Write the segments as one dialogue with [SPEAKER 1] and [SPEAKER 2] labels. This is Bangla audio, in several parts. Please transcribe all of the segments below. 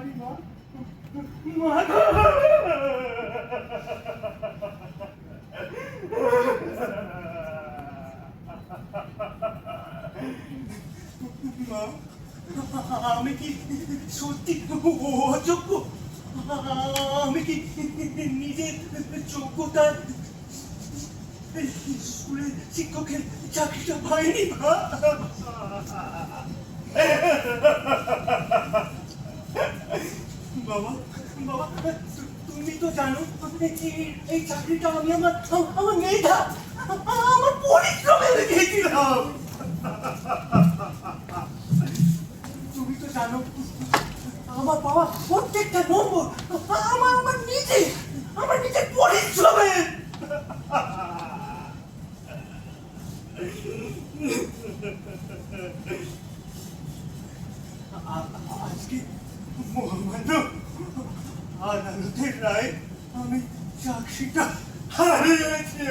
[SPEAKER 1] পারি মা, মা গো। মা, আমি কি সত্যি অযোগ্য? আমি কি নিজের যোগ্যতা স্কুলের শিক্ষকের চাকরিটা পাইনি মা? বাবা, বাবা, তুমি তো জানো এই চাকরিটা আমি আমার মেধা, আমার পরিশ্রমে লিখেছিলাম। তুমি তো জানো আমার বাবা প্রত্যেকটা নম্বর আমার নিজের পরিশ্রমে। আজকে মহামান্য আদালতের রায় আমি চাকরিটা হারিয়েছি।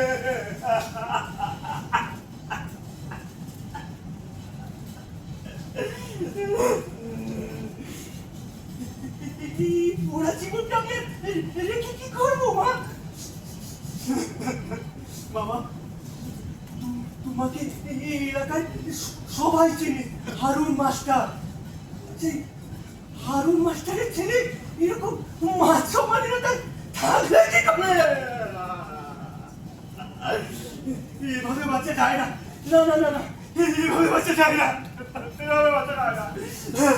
[SPEAKER 1] পুরা জীবনটাকে রেখে কি করবো মা? বাবা, তোমাকে এই এলাকায় সবাই চেনে, হারুন মাস্টার। সেই হারুন মাস্টারের ছেলে এরকম মান সম্মানীয়তা থাকলে কি করে? এভাবে বাচ্চা যায় না, না না না না, এভাবে বাচ্চা যায় না, এভাবে বাচ্চা যায় না, না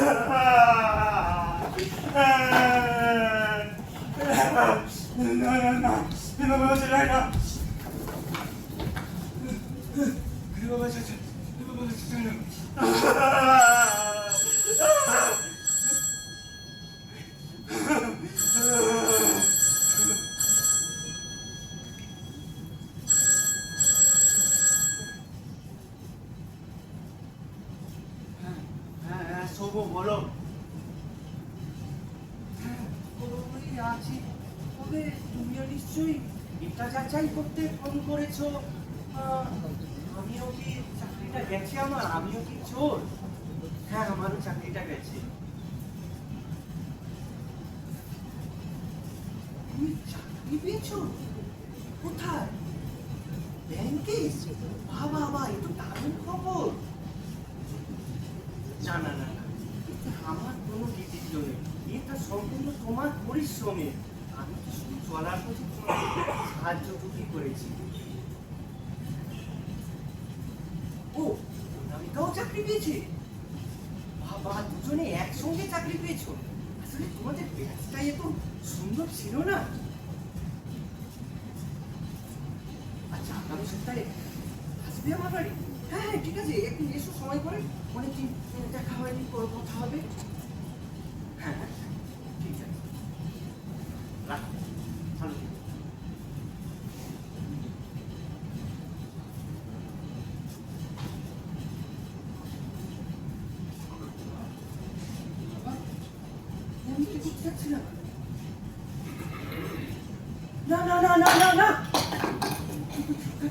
[SPEAKER 1] না না, এভাবে বাচ্চা যায় না, এভাবে বাচ্চা যায় না। বলো। আছি, তবে তুমিও নিশ্চয়ই এটা যাচাই করতে ফোন করেছো আমিও কি চাকরিটা গেছে আমার, আমিও কি চোর? হ্যাঁ, আমারও চাকরিটা গেছে। তুমি চাকরি পেয়েছো? কোথায়? ব্যাংকে? বাবা বাবা, এ তো দারুণ খবর। না না না, আমার কোনো কৃতিত্ব নেই, এটা সম্পূর্ণ তোমার পরিশ্রমে। আমি শুধু চলার পথে তোমাকে সাহায্যটুকু করেছি। ও, অনামিকাও চাকরি পেয়েছে? বাবা, দুজনে একসঙ্গে চাকরি পেয়েছো। আসলে তোমাদের ব্যাচটাই এত সুন্দর ছিল না। আচ্ছা, আগামী সপ্তাহে আসবে আমার বাড়ি? হ্যাঁ হ্যাঁ, ঠিক আছে, একদিন এসো সময় করে, অনেকদিন দেখা হয়নি, কোনো কথা হবে। হ্যাঁ হ্যাঁ, ঠিক আছে, রাখো, ভালো থেকো। আমি কি করতে চাচ্ছিলাম? না না না না না না,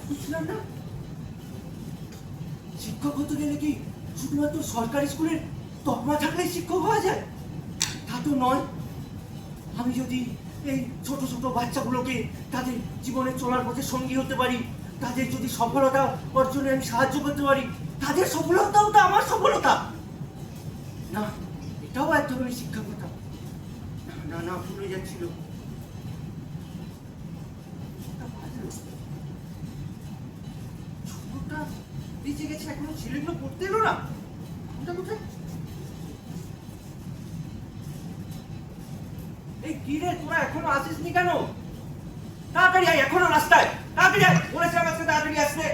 [SPEAKER 1] বুঝলাম না। শিক্ষক হতে গেলে কি শুধুমাত্র সরকারি স্কুলের তকমা থাকলে শিক্ষক হওয়া যায়? তা তো নয়। আমি যদি এই ছোট ছোট বাচ্চাগুলোকে তাদের জীবনে চলার পথে সঙ্গী হতে পারি, তাদের যদি সফলতা অর্জনে আমি সাহায্য করতে পারি, তাদের সফলতাও তো আমার সফলতা। না, এটাও এক ধরনের শিক্ষকতা। না না না, ভুলে যাচ্ছিল। ছোটটা বেঁচে গেছে, এখনো ছেলেগুলো পড়তে এলো না। ওটা কোথায়? এই কি রে, তোরা এখনো আসিসনি কেন? তাড়াতাড়ি আয়, এখনো রাস্তায়, তাড়াতাড়ি আয়, বলেছিলাম আজকে তাড়াতাড়ি আসতে।